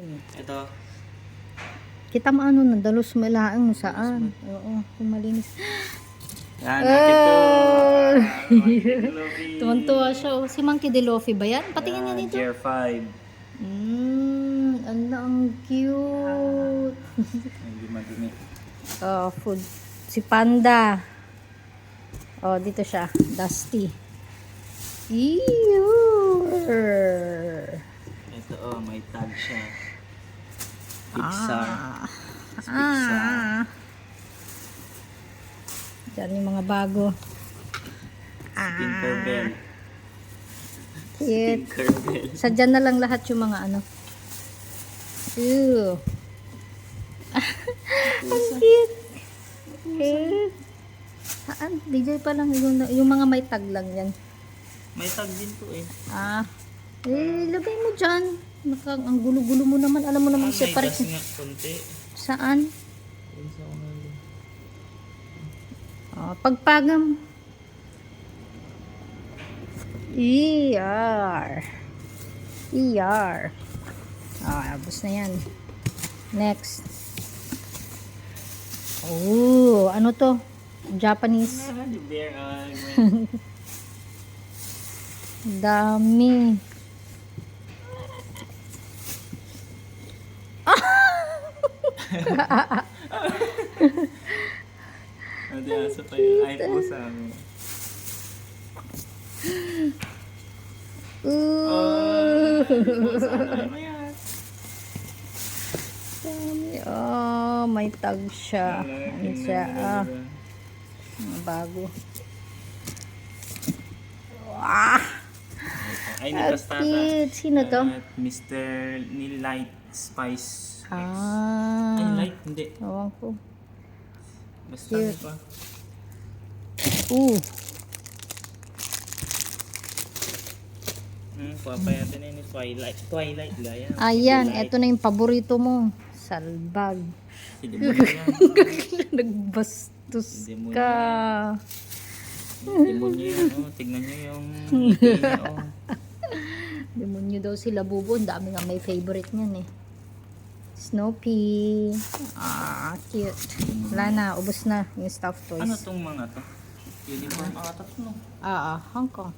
Ito. Kita mo ano, nadalos mo ilaang mo saan. Oo, kung malinis. Yan, akin to. Tuwan-tuwa siya. Oh. Si Monkey D. Luffy ba yan? Patingin niya dito. Gear 5. Ang cute. Hindi madumi. Oh, food. Si Panda. Oh, dito siya. Dusty. Ew. Ito may tag siya. Pixar. Diyan yung mga bago. Tinkerbell. Cute. Tinkerbell. Sadyan na lang lahat yung mga ano. Ew. Ang cute. Cute. Saan? DJ pa lang. Yung mga may tag lang yan. May tag din to eh. Lagay mo dyan. Ang gulo-gulo mo naman. Alam mo naman separate. May gas nga konti. Saan? Yun sa unahan. Pagpagam. ER. Abos na yan. Next. Oh, ano to? Japanese. The bear Dami. Ano aso pa yun? Ay po sa amin. Dami. May tag siya. Ano siya? Bago. Ay, nagkastata. Sino to? Mr. Light Spice. Ay, light? Hindi. Ewan ko. Basta Cute. pa. Papayatin na yun. Twilight la yan. Ayan, Twilight. eto na yung paborito mo. Salbag. Hindi mo yan. Nagbastos Demonyo ka. Demonyo yan. Tignan nyo yung ngiti niya. Demonyo daw sila bubo. Ang dami nga may favorite niyan eh. Snoopy. Cute. Wala na, ubos na yung stuffed toys. Ano tong mga to? Uniform ata to, no? Hong Kong.